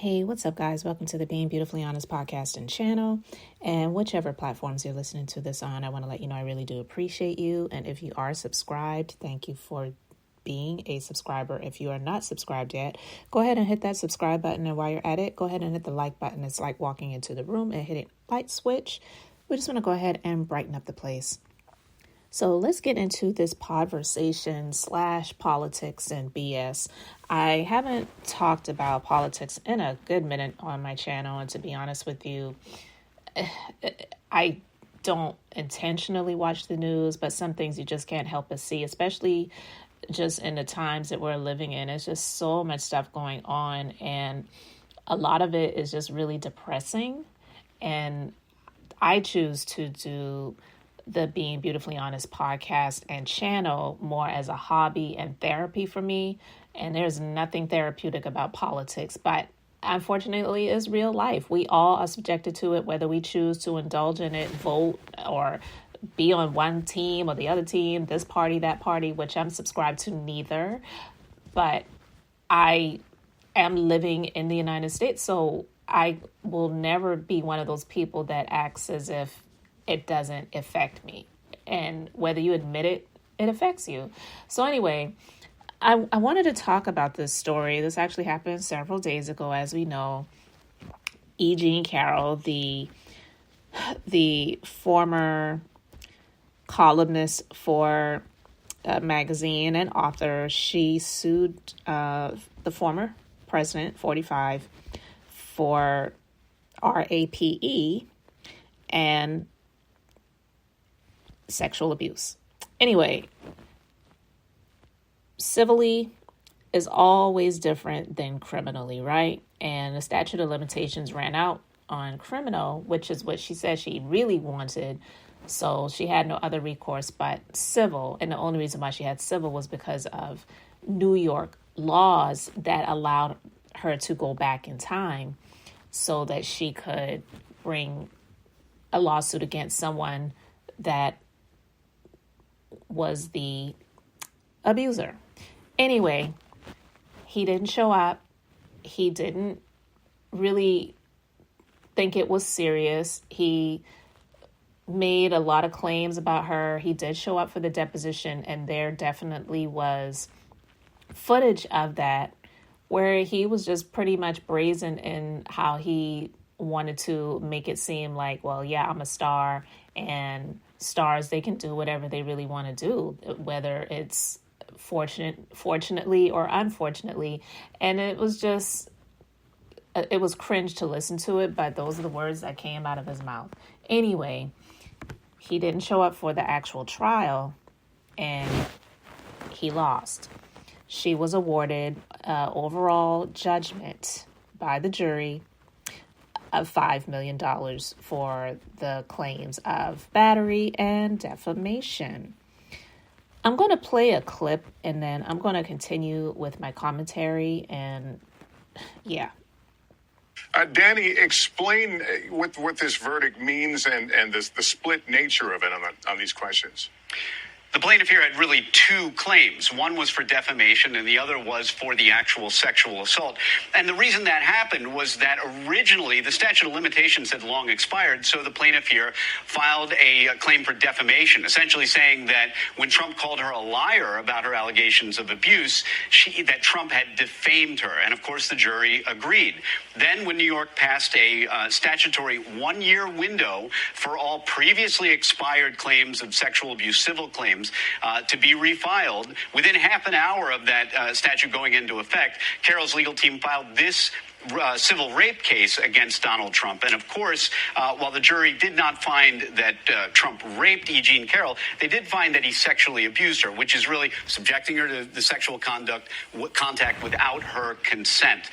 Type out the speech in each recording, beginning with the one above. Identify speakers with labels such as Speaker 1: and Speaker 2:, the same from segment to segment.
Speaker 1: Hey, what's up, guys? Welcome to the Being Beautifully Honest podcast and channel. And whichever platforms you're listening to this on, I want to let you know I really do appreciate you. And if you are subscribed, thank you for being a subscriber. If you are not subscribed yet, go ahead and hit that subscribe button. And while you're at it, go ahead and hit the like button. It's like walking into the room and hitting light switch. We just want to go ahead and brighten up the place. So let's get into this podversation / politics and BS. I haven't talked about politics in a good minute on my channel. And to be honest with you, I don't intentionally watch the news, but some things you just can't help but see, especially just in the times that we're living in. It's just so much stuff going on. And a lot of it is just really depressing. And I choose to do the Being Beautifully Honest podcast and channel more as a hobby and therapy for me. And there's nothing therapeutic about politics, but unfortunately it's real life. We all are subjected to it, whether we choose to indulge in it, vote, or be on one team or the other team, this party, that party, which I'm subscribed to neither. But I am living in the United States, so I will never be one of those people that acts as if it doesn't affect me. And whether you admit it, it affects you. So anyway, I wanted to talk about this story. This actually happened several days ago, as we know. Jean Carrolll, the former columnist for a magazine and author, she sued the former president, 45, for RAPE and sexual abuse. Anyway, civilly is always different than criminally, right? And the statute of limitations ran out on criminal, which is what she said she really wanted. So she had no other recourse but civil. And the only reason why she had civil was because of New York laws that allowed her to go back in time so that she could bring a lawsuit against someone that was the abuser. Anyway, he didn't show up. He didn't really think it was serious. He made a lot of claims about her. He did show up for the deposition, and there definitely was footage of that where he was just pretty much brazen in how he wanted to make it seem like, well, yeah, I'm a star, and stars, they can do whatever they really want to do, whether it's fortunately or unfortunately. And it was cringe to listen to it, but those are the words that came out of his mouth. Anyway, he didn't show up for the actual trial, and he lost. She was awarded overall judgment by the jury of $5 million for the claims of battery and defamation. I'm going to play a clip, and then I'm going to continue with my commentary, and yeah.
Speaker 2: Danny, explain what this verdict means and the split nature of it on these questions.
Speaker 3: The plaintiff here had really two claims. One was for defamation and the other was for the actual sexual assault. And the reason that happened was that originally the statute of limitations had long expired, so the plaintiff here filed a claim for defamation, essentially saying that when Trump called her a liar about her allegations of abuse, that Trump had defamed her. And of course the jury agreed. Then when New York passed a statutory one-year window for all previously expired claims of sexual abuse, civil claims, to be refiled, within half an hour of that statute going into effect, Carroll's legal team filed this civil rape case against Donald Trump. And of course, while the jury did not find that Trump raped Jean Carrolll, they did find that he sexually abused her, which is really subjecting her to the sexual contact without her consent.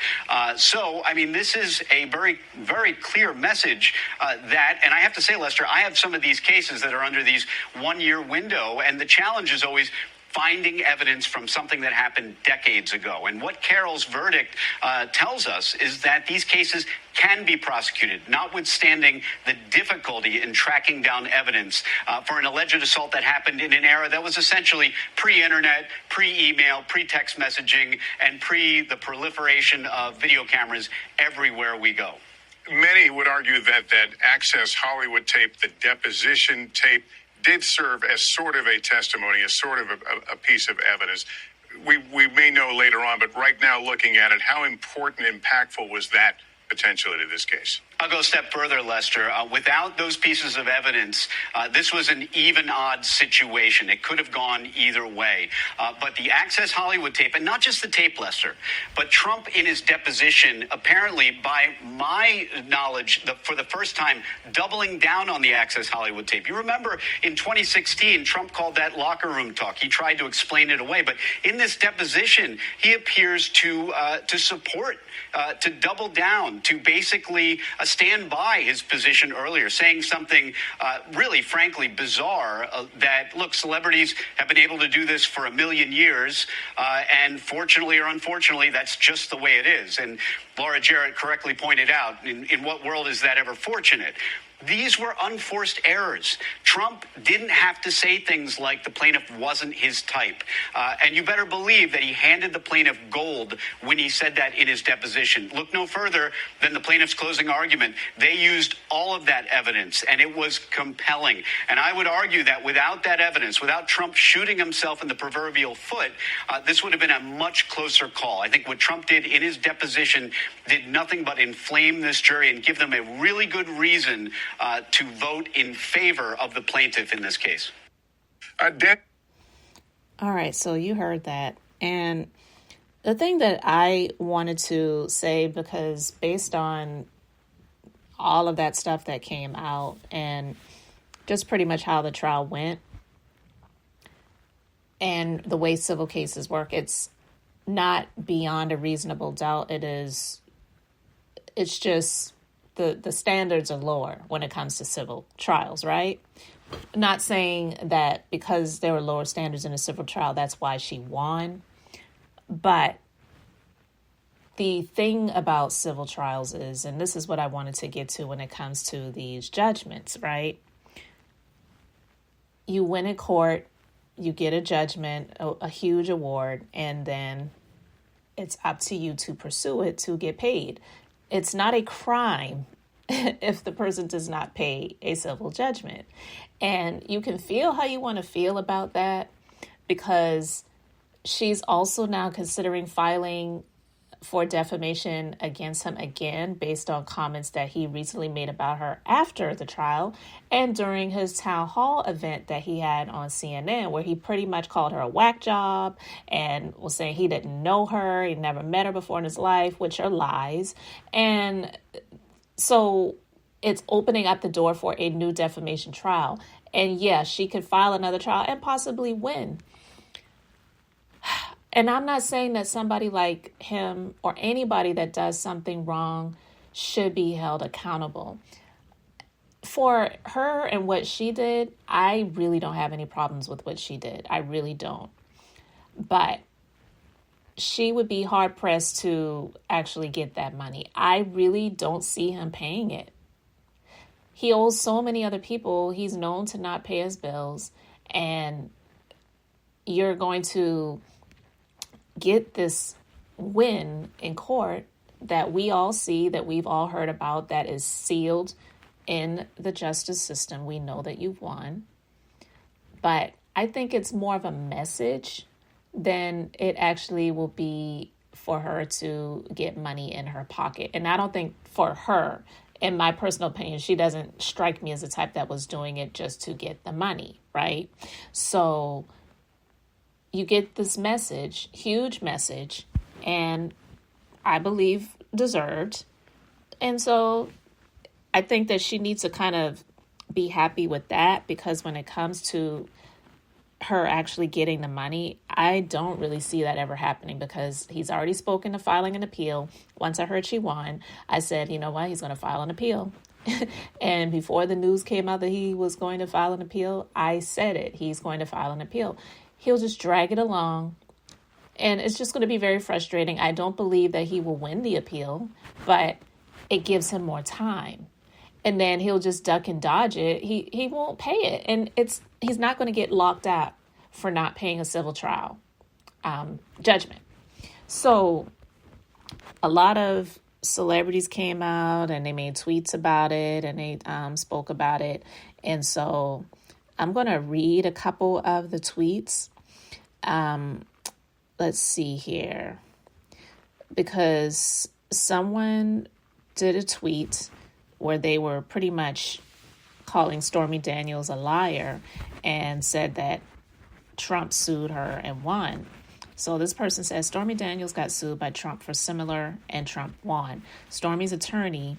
Speaker 3: So, I mean, this is a very, very clear message that, and I have to say, Lester, I have some of these cases that are under these one-year window, and the challenge is always, finding evidence from something that happened decades ago. And what Carroll's verdict tells us is that these cases can be prosecuted, notwithstanding the difficulty in tracking down evidence for an alleged assault that happened in an era that was essentially pre-internet, pre-email, pre-text messaging, and the proliferation of video cameras everywhere we go.
Speaker 2: Many would argue that Access Hollywood tape, the deposition tape, did serve as sort of a testimony, as sort of a piece of evidence. We may know later on, but right now looking at it, how important, impactful was that potentially to this case?
Speaker 3: I'll go a step further, Lester. Without those pieces of evidence, this was an even-odd situation. It could have gone either way. But the Access Hollywood tape, and not just the tape, Lester, but Trump in his deposition, apparently, by my knowledge, for the first time, doubling down on the Access Hollywood tape. You remember in 2016, Trump called that locker room talk. He tried to explain it away. But in this deposition, he appears to support, to double down, to basically stand by his position earlier, saying something really, frankly, bizarre, that, look, celebrities have been able to do this for a million years, and fortunately or unfortunately, that's just the way it is. And Laura Jarrett correctly pointed out, in what world is that ever fortunate? These were unforced errors. Trump didn't have to say things like the plaintiff wasn't his type. And you better believe that he handed the plaintiff gold when he said that in his deposition. Look no further than the plaintiff's closing argument. They used all of that evidence, and it was compelling. And I would argue that without that evidence, without Trump shooting himself in the proverbial foot, this would have been a much closer call. I think what Trump did in his deposition did nothing but inflame this jury and give them a really good reason to vote in favor of the plaintiff in this case.
Speaker 1: All right, so you heard that. And the thing that I wanted to say, because based on all of that stuff that came out and just pretty much how the trial went and the way civil cases work, it's not beyond a reasonable doubt. It's just the standards are lower when it comes to civil trials, right? Not saying that because there were lower standards in a civil trial, that's why she won. But the thing about civil trials is, and this is what I wanted to get to when it comes to these judgments, right? You win in court, you get a judgment, a huge award, and then it's up to you to pursue it to get paid. It's not a crime if the person does not pay a civil judgment. And you can feel how you want to feel about that, because she's also now considering filing for defamation against him again based on comments that he recently made about her after the trial and during his town hall event that he had on CNN, where he pretty much called her a whack job and was saying he didn't know her, he never met her before in his life, which are lies. And so it's opening up the door for a new defamation trial. And yes, she could file another trial and possibly win. And I'm not saying that somebody like him or anybody that does something wrong should be held accountable. For her and what she did, I really don't have any problems with what she did. I really don't. But she would be hard pressed to actually get that money. I really don't see him paying it. He owes so many other people. He's known to not pay his bills. And you're going to get this win in court that we all see, that we've all heard about, that is sealed in the justice system. We know that you've won. But I think it's more of a message than it actually will be for her to get money in her pocket. And I don't think for her, in my personal opinion, she doesn't strike me as the type that was doing it just to get the money, right? So you get this message, huge message, and I believe deserved. And so I think that she needs to kind of be happy with that, because when it comes to her actually getting the money, I don't really see that ever happening, because he's already spoken to filing an appeal. Once I heard she won, I said, you know what, he's going to file an appeal. And before the news came out that he was going to file an appeal, I said it, he's going to file an appeal. he'll just drag it along. And it's just going to be very frustrating. I don't believe that he will win the appeal, but it gives him more time. And then he'll just duck and dodge it. He won't pay it. And he's not going to get locked up for not paying a civil trial judgment. So a lot of celebrities came out and they made tweets about it and they spoke about it. And so I'm going to read a couple of the tweets. Let's see here. Because someone did a tweet where they were pretty much calling Stormy Daniels a liar and said that Trump sued her and won. So this person says Stormy Daniels got sued by Trump for similar and Trump won. Stormy's attorney,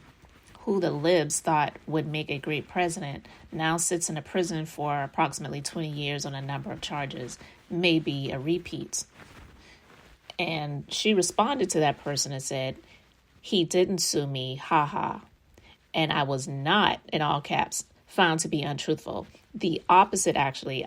Speaker 1: who the libs thought would make a great president, now sits in a prison for approximately 20 years on a number of charges, maybe a repeat. And she responded to that person and said, he didn't sue me, haha. And I was not, in all caps, found to be untruthful. The opposite, actually.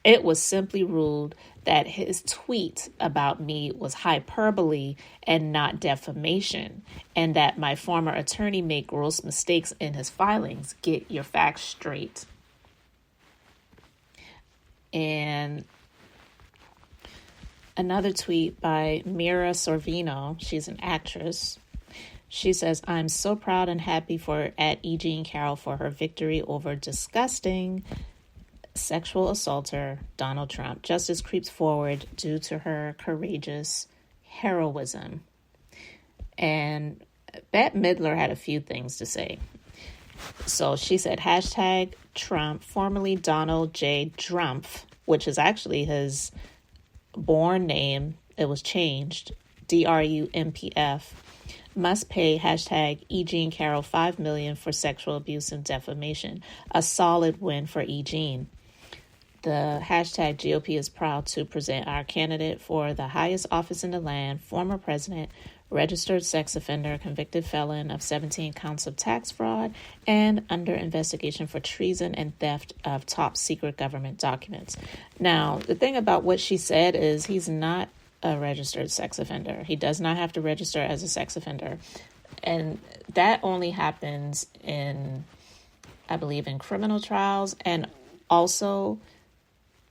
Speaker 1: It was simply ruled that his tweet about me was hyperbole and not defamation, and that my former attorney made gross mistakes in his filings. Get your facts straight. And another tweet by Mira Sorvino. She's an actress. She says, I'm so proud and happy at Jean Carrolll for her victory over disgusting sexual assaulter Donald Trump. Justice creeps forward due to her courageous heroism. And Bette Midler had a few things to say. So she said, hashtag Trump, formerly Donald J. Drumpf, which is actually his born name. It was changed, DRUMPF. Must pay hashtag Jean Carrolll $5 million for sexual abuse and defamation. A solid win for Jean. The hashtag GOP is proud to present our candidate for the highest office in the land, former president, registered sex offender, convicted felon of 17 counts of tax fraud, and under investigation for treason and theft of top secret government documents. Now, the thing about what she said is he's not a registered sex offender. He does not have to register as a sex offender. And that only happens in, I believe, in criminal trials. And also,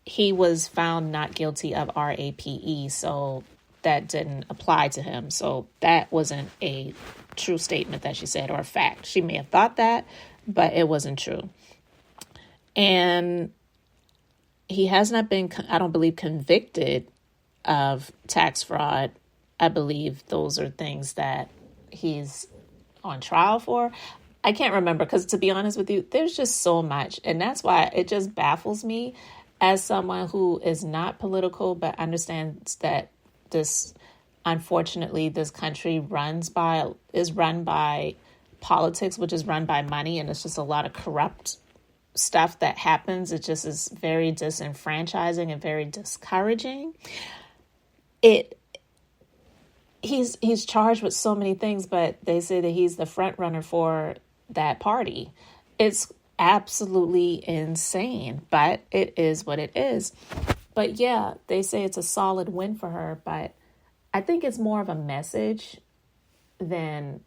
Speaker 1: he was found not guilty of RAPE, so that didn't apply to him. So that wasn't a true statement that she said or a fact. She may have thought that, but it wasn't true. And he has not been, I don't believe, convicted of tax fraud. I believe those are things that he's on trial for. I can't remember because, to be honest with you, there's just so much. And that's why it just baffles me as someone who is not political but understands that unfortunately, this country is run by politics, which is run by money. And it's just a lot of corrupt stuff that happens. It just is very disenfranchising and very discouraging. He's charged with so many things, but they say that he's the front runner for that party. It's absolutely insane, but it is what it is. But yeah, they say it's a solid win for her, but I think it's more of a message than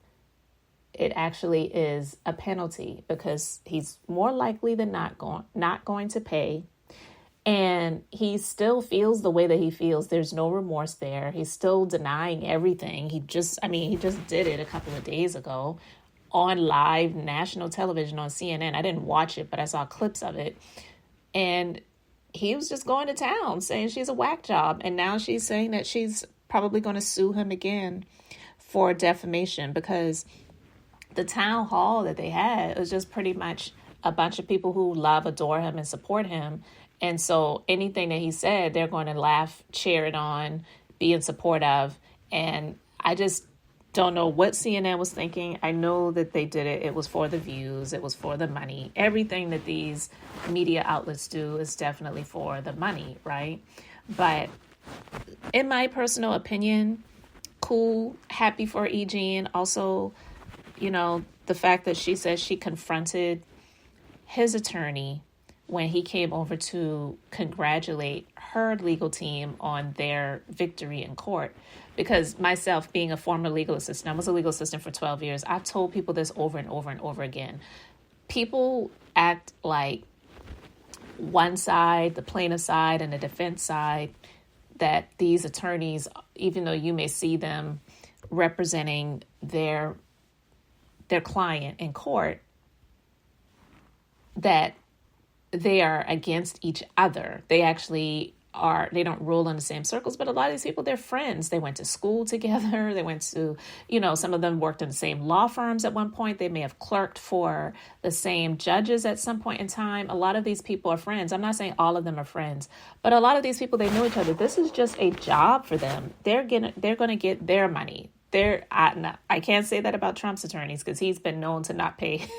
Speaker 1: it actually is a penalty, because he's more likely than not going to pay. And he still feels the way that he feels. There's no remorse there. He's still denying everything. He just did it a couple of days ago on live national television on CNN. I didn't watch it, but I saw clips of it. And he was just going to town saying she's a whack job. And now she's saying that she's probably going to sue him again for defamation, because the town hall that they had was just pretty much a bunch of people who love, adore him, and support him. And so anything that he said, they're going to laugh, cheer it on, be in support of. And I just don't know what CNN was thinking. I know that they did it. It was for the views. It was for the money. Everything that these media outlets do is definitely for the money, right? But in my personal opinion, cool, happy for Jean. Also, the fact that she says she confronted his attorney when he came over to congratulate her legal team on their victory in court. Because myself, being a former legal assistant, I was a legal assistant for 12 years. I've told people this over and over and over again. People act like one side, the plaintiff side and the defense side, that these attorneys, even though you may see them representing their client in court, that they are against each other. They actually are, they don't rule in the same circles, but a lot of these people, they're friends. They went to school together. They went to, some of them worked in the same law firms at one point. They may have clerked for the same judges at some point in time. A lot of these people are friends. I'm not saying all of them are friends, but a lot of these people, they know each other. This is just a job for them. They're going to get their money. I can't say that about Trump's attorneys, because he's been known to not pay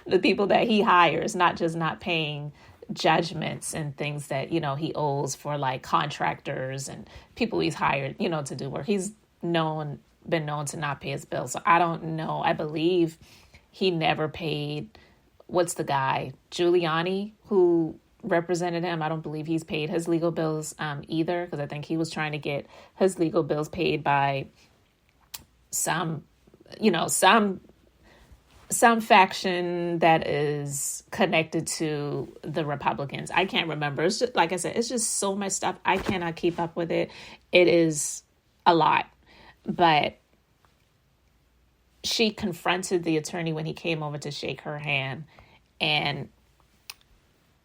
Speaker 1: the people that he hires, not just not paying judgments and things that, he owes for like contractors and people he's hired, to do work. He's been known to not pay his bills. So I don't know. I believe he never paid, what's the guy, Giuliani, who represented him. I don't believe he's paid his legal bills either, because I think he was trying to get his legal bills paid by some faction that is connected to the Republicans. I can't remember. It's just, like I said, it's just so much stuff. I cannot keep up with it. It is a lot. But she confronted the attorney when he came over to shake her hand. And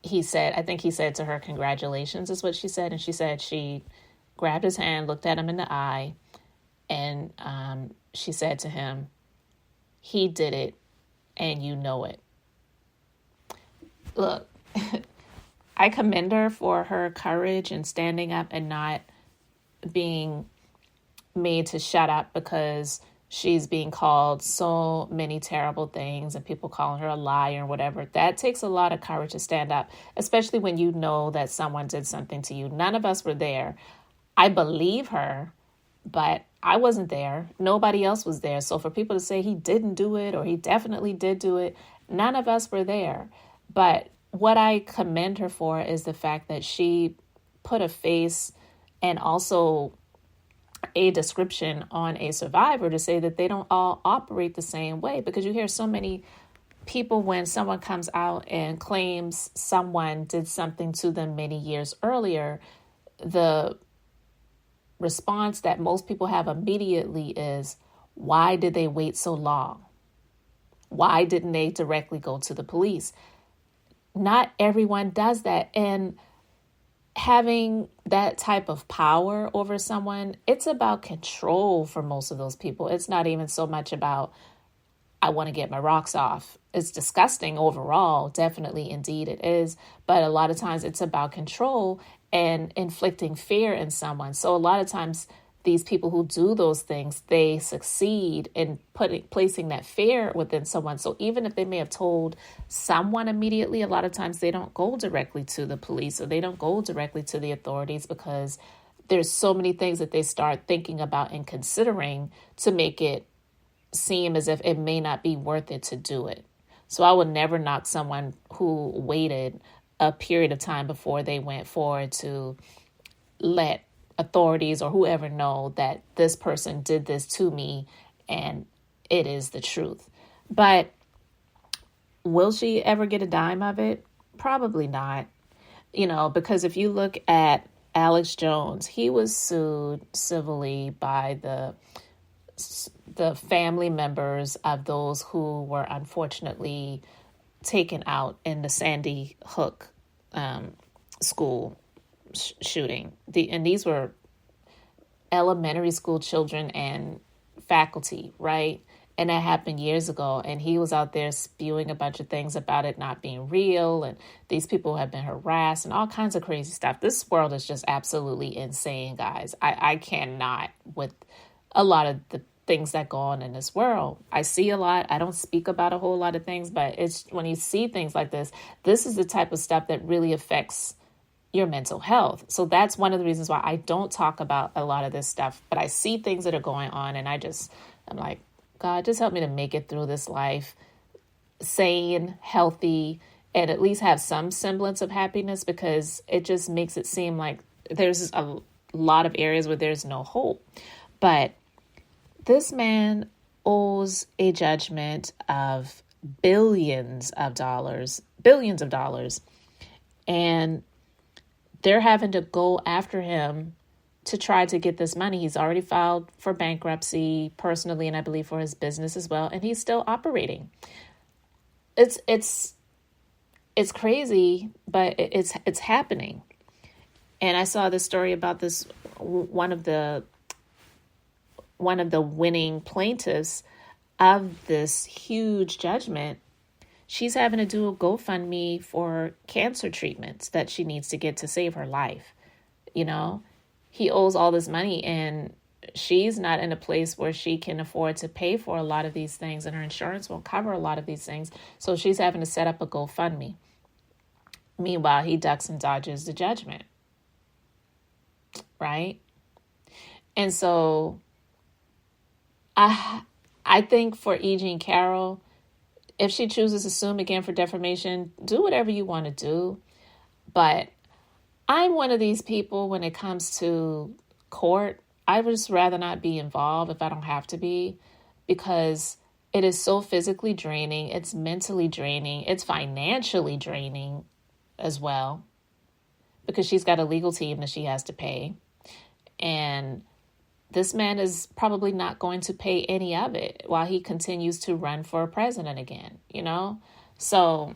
Speaker 1: he said to her, "Congratulations," is what she said. And she said she grabbed his hand, looked at him in the eye, and she said to him, "He did it, and you know it." Look, I commend her for her courage and standing up and not being made to shut up because she's being called so many terrible things and people calling her a liar or whatever. That takes a lot of courage to stand up, especially when you know that someone did something to you. None of us were there. I believe her, but I wasn't there. Nobody else was there. So for people to say he didn't do it or he definitely did do it, none of us were there. But what I commend her for is the fact that she put a face and also a description on a survivor to say that they don't all operate the same way. Because you hear so many people when someone comes out and claims someone did something to them many years earlier, the response that most people have immediately is, why did they wait so long? Why didn't they directly go to the police? Not everyone does that. And having that type of power over someone, it's about control for most of those people. It's not even so much about, I want to get my rocks off. It's disgusting overall. Definitely, indeed it is. But a lot of times it's about control and inflicting fear in someone. So a lot of times these people who do those things, they succeed in placing that fear within someone. So even if they may have told someone immediately, a lot of times they don't go directly to the police or they don't go directly to the authorities because there's so many things that they start thinking about and considering to make it seem as if it may not be worth it to do it. So I would never knock someone who waited a period of time before they went forward to let authorities or whoever know that this person did this to me and it is the truth. But will she ever get a dime of it? Probably not. Because if you look at Alex Jones, he was sued civilly by the family members of those who were unfortunately taken out in the Sandy Hook school shooting. And these were elementary school children and faculty, right? And that happened years ago. And he was out there spewing a bunch of things about it not being real. And these people have been harassed and all kinds of crazy stuff. This world is just absolutely insane, guys. I cannot with a lot of the things that go on in this world. I see a lot. I don't speak about a whole lot of things, but it's when you see things like this is the type of stuff that really affects your mental health. So that's one of the reasons why I don't talk about a lot of this stuff, but I see things that are going on and I'm like, God, just help me to make it through this life sane, healthy, and at least have some semblance of happiness, because it just makes it seem like there's a lot of areas where there's no hope. But this man owes a judgment of billions of dollars, and they're having to go after him to try to get this money. He's already filed for bankruptcy personally, and I believe for his business as well, and he's still operating. It's crazy, but it's happening. And I saw this story about this one of the winning plaintiffs of this huge judgment. She's having to do a GoFundMe for cancer treatments that she needs to get to save her life. You know, he owes all this money, and she's not in a place where she can afford to pay for a lot of these things, and her insurance won't cover a lot of these things. So she's having to set up a GoFundMe. Meanwhile, he ducks and dodges the judgment. Right? And so I think for Jean Carrolll, if she chooses to sue him again for defamation, do whatever you want to do. But I'm one of these people, when it comes to court, I would just rather not be involved if I don't have to be, because it is so physically draining. It's mentally draining. It's financially draining as well, because she's got a legal team that she has to pay. And this man is probably not going to pay any of it while he continues to run for president again, you know? So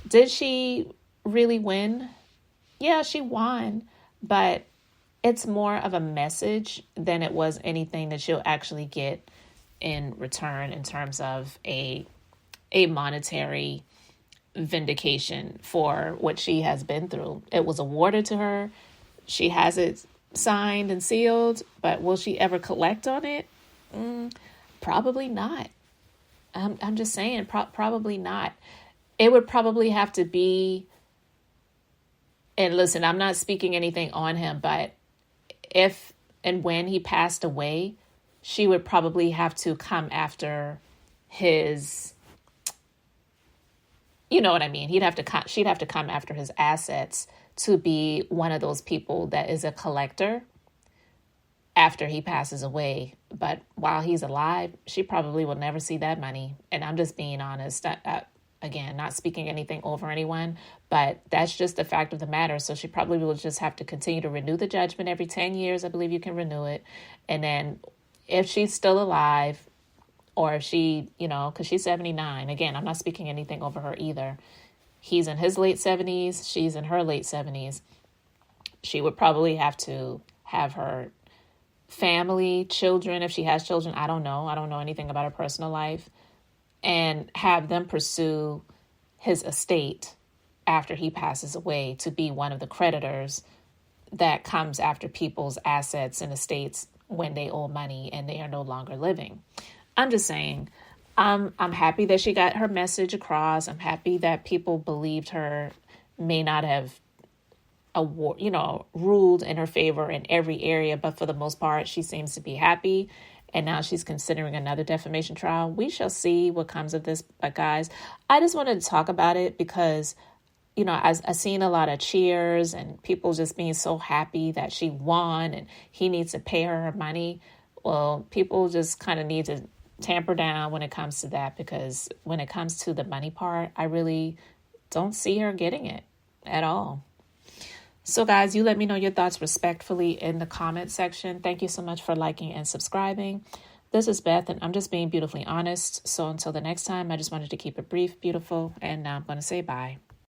Speaker 1: did she really win? Yeah, she won, but it's more of a message than it was anything that she'll actually get in return in terms of a monetary vindication for what she has been through. It was awarded to her. She has it signed and sealed, but will she ever collect on it? Probably not. I'm just saying, probably not. It would probably have to be, and listen, I'm not speaking anything on him, but if and when he passed away, she would probably have to come after his, you know what I mean? She'd have to come after his assets to be one of those people that is a collector after he passes away. But while he's alive, she probably will never see that money. And I'm just being honest. Again, not speaking anything over anyone, but that's just the fact of the matter. So she probably will just have to continue to renew the judgment every 10 years. I believe you can renew it. And then if she's still alive, or if she, you know, because she's 79. Again, I'm not speaking anything over her either. He's in his late 70s. She's in her late 70s. She would probably have to have her family, children, if she has children. I don't know. I don't know anything about her personal life. And have them pursue his estate after he passes away to be one of the creditors that comes after people's assets and estates when they owe money and they are no longer living. I'm just saying, I'm happy that she got her message across. I'm happy that people believed her, may not have ruled in her favor in every area, but for the most part, she seems to be happy. And now she's considering another defamation trial. We shall see what comes of this. But guys, I just wanted to talk about it because, you know, I've seen a lot of cheers and people just being so happy that she won and he needs to pay her money. Well, people just kind of need to tamper down when it comes to that, because when it comes to the money part, I really don't see her getting it at all. So guys, you let me know your thoughts respectfully in the comment section. Thank you so much for liking and subscribing. This is Beth, and I'm just being beautifully honest. So until the next time, I just wanted to keep it brief, beautiful, and now I'm going to say bye.